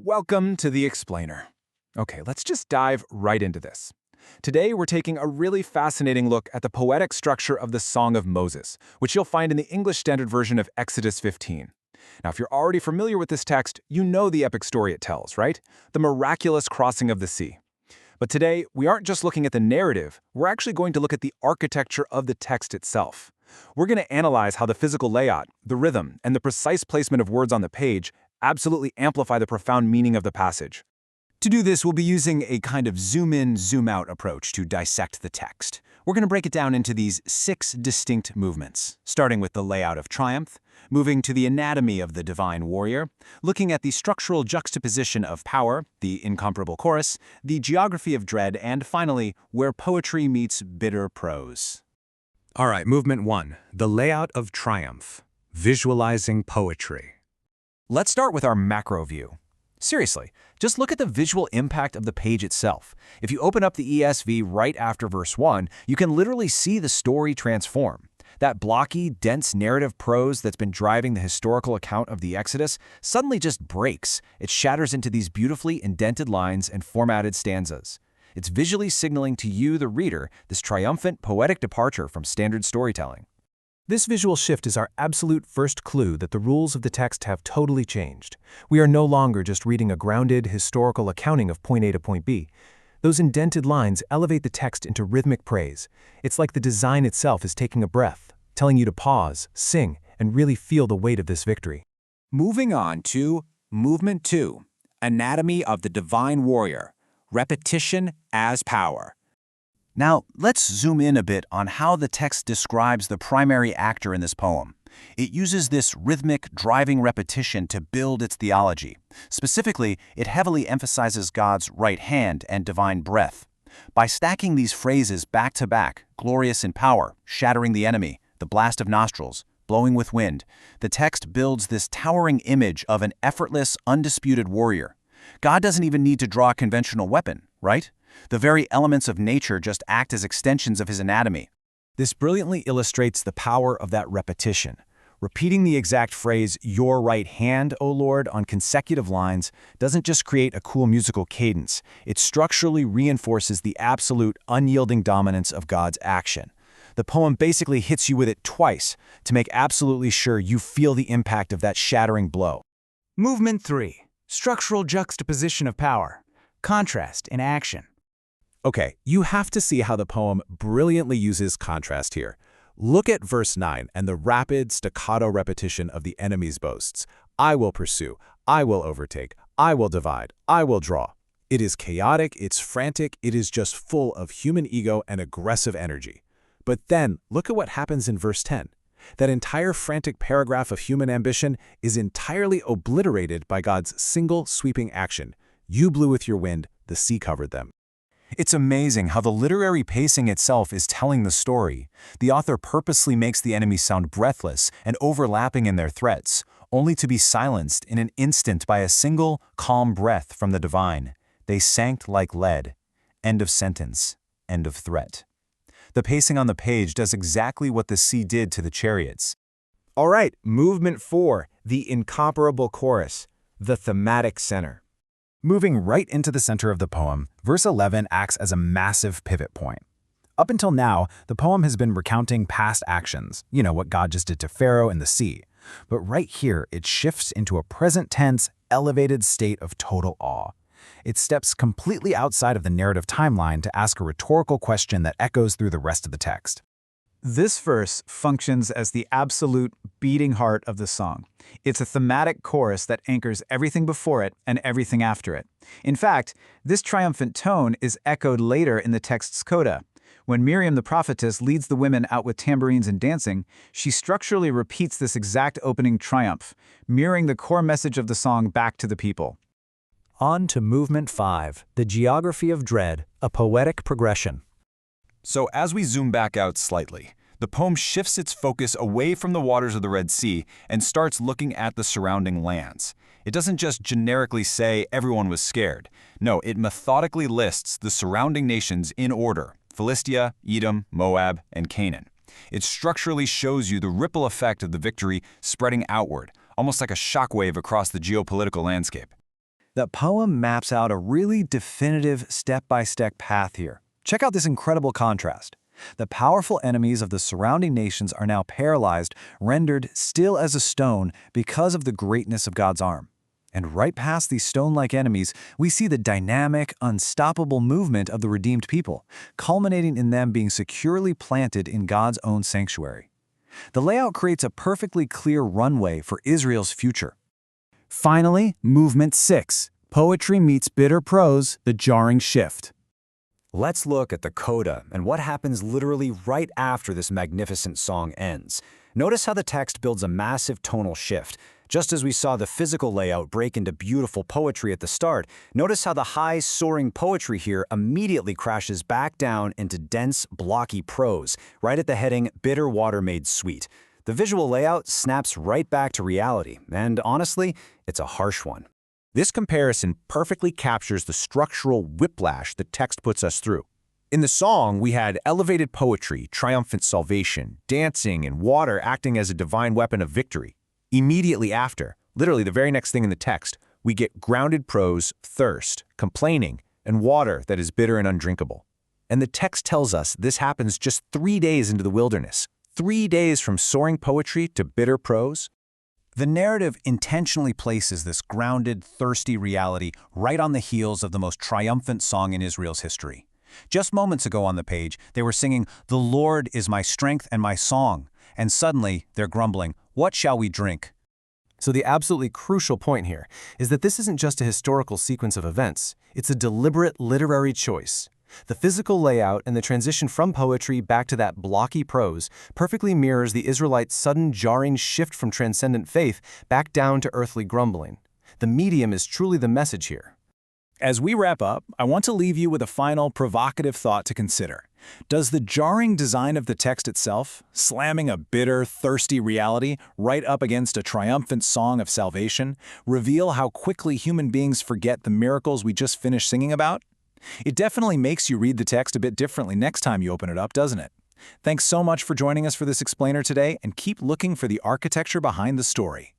Welcome to The Explainer. Okay, let's just dive right into this. Today, we're taking a really fascinating look at the poetic structure of the Song of Moses, which you'll find in the English Standard Version of Exodus 15. Now, if you're already familiar with this text, you know the epic story it tells, right? The miraculous crossing of the sea. But today, we aren't just looking at the narrative, we're actually going to look at the architecture of the text itself. We're going to analyze how the physical layout, the rhythm, and the precise placement of words on the page absolutely amplify the profound meaning of the passage. To do this, we'll be using a kind of zoom-in, zoom-out approach to dissect the text. We're going to break it down into these 6 distinct movements, starting with the layout of triumph, moving to the anatomy of the divine warrior, looking at the structural juxtaposition of power, the incomparable chorus, the geography of dread, and finally, where poetry meets bitter prose. All right, movement 1, the layout of triumph, visualizing poetry. Let's start with our macro view. Seriously, just look at the visual impact of the page itself. If you open up the ESV right after verse 1, you can literally see the story transform. That blocky, dense narrative prose that's been driving the historical account of the Exodus suddenly just breaks. It shatters into these beautifully indented lines and formatted stanzas. It's visually signaling to you, the reader, this triumphant, poetic departure from standard storytelling. This visual shift is our absolute first clue that the rules of the text have totally changed. We are no longer just reading a grounded, historical accounting of point A to point B. Those indented lines elevate the text into rhythmic praise. It's like the design itself is taking a breath, telling you to pause, sing, and really feel the weight of this victory. Moving on to movement 2, anatomy of the divine warrior, repetition as power. Now, let's zoom in a bit on how the text describes the primary actor in this poem. It uses this rhythmic, driving repetition to build its theology. Specifically, it heavily emphasizes God's right hand and divine breath. By stacking these phrases back to back, glorious in power, shattering the enemy, the blast of nostrils, blowing with wind, the text builds this towering image of an effortless, undisputed warrior. God doesn't even need to draw a conventional weapon, right? The very elements of nature just act as extensions of his anatomy. This brilliantly illustrates the power of that repetition. Repeating the exact phrase, "Your right hand, O Lord," on consecutive lines doesn't just create a cool musical cadence, it structurally reinforces the absolute, unyielding dominance of God's action. The poem basically hits you with it twice to make absolutely sure you feel the impact of that shattering blow. Movement 3, structural juxtaposition of power, contrast in action. Okay, you have to see how the poem brilliantly uses contrast here. Look at verse 9 and the rapid staccato repetition of the enemy's boasts. I will pursue, I will overtake, I will divide, I will draw. It is chaotic, it's frantic, it is just full of human ego and aggressive energy. But then, look at what happens in verse 10. That entire frantic paragraph of human ambition is entirely obliterated by God's single sweeping action. You blew with your wind, the sea covered them. It's amazing how the literary pacing itself is telling the story. The author purposely makes the enemy sound breathless and overlapping in their threats, only to be silenced in an instant by a single, calm breath from the divine. They sank like lead. End of sentence. End of threat. The pacing on the page does exactly what the sea did to the chariots. All right, movement 4, the incomparable chorus, the thematic center. Moving right into the center of the poem, verse 11 acts as a massive pivot point. Up until now, the poem has been recounting past actions, what God just did to Pharaoh and the sea. But right here, it shifts into a present tense, elevated state of total awe. It steps completely outside of the narrative timeline to ask a rhetorical question that echoes through the rest of the text. This verse functions as the absolute beating heart of the song. It's a thematic chorus that anchors everything before it and everything after it. In fact, this triumphant tone is echoed later in the text's coda. When Miriam the prophetess leads the women out with tambourines and dancing, she structurally repeats this exact opening triumph, mirroring the core message of the song back to the people. On to movement 5, the geography of dread, a poetic progression. So as we zoom back out slightly, the poem shifts its focus away from the waters of the Red Sea and starts looking at the surrounding lands. It doesn't just generically say everyone was scared. No, it methodically lists the surrounding nations in order: Philistia, Edom, Moab, and Canaan. It structurally shows you the ripple effect of the victory spreading outward, almost like a shockwave across the geopolitical landscape. The poem maps out a really definitive step-by-step path here. Check out this incredible contrast. The powerful enemies of the surrounding nations are now paralyzed, rendered still as a stone because of the greatness of God's arm. And right past these stone-like enemies, we see the dynamic, unstoppable movement of the redeemed people, culminating in them being securely planted in God's own sanctuary. The layout creates a perfectly clear runway for Israel's future. Finally, Movement 6, Poetry Meets Bitter Prose, the Jarring Shift. Let's look at the coda and what happens literally right after this magnificent song ends. Notice how the text builds a massive tonal shift. Just as we saw the physical layout break into beautiful poetry at the start, notice how the high, soaring poetry here immediately crashes back down into dense, blocky prose, right at the heading, Bitter Water Made Sweet. The visual layout snaps right back to reality, and honestly, it's a harsh one. This comparison perfectly captures the structural whiplash the text puts us through. In the song, we had elevated poetry, triumphant salvation, dancing, and water acting as a divine weapon of victory. Immediately after, literally the very next thing in the text, we get grounded prose, thirst, complaining, and water that is bitter and undrinkable. And the text tells us this happens just 3 days into the wilderness. 3 days from soaring poetry to bitter prose. The narrative intentionally places this grounded, thirsty reality right on the heels of the most triumphant song in Israel's history. Just moments ago on the page, they were singing, "The Lord is my strength and my song," and suddenly they're grumbling, "What shall we drink?" So the absolutely crucial point here is that this isn't just a historical sequence of events, it's a deliberate literary choice. The physical layout and the transition from poetry back to that blocky prose perfectly mirrors the Israelites' sudden jarring shift from transcendent faith back down to earthly grumbling. The medium is truly the message here. As we wrap up, I want to leave you with a final provocative thought to consider. Does the jarring design of the text itself, slamming a bitter, thirsty reality right up against a triumphant song of salvation, reveal how quickly human beings forget the miracles we just finished singing about? It definitely makes you read the text a bit differently next time you open it up, doesn't it? Thanks so much for joining us for this explainer today, and keep looking for the architecture behind the story.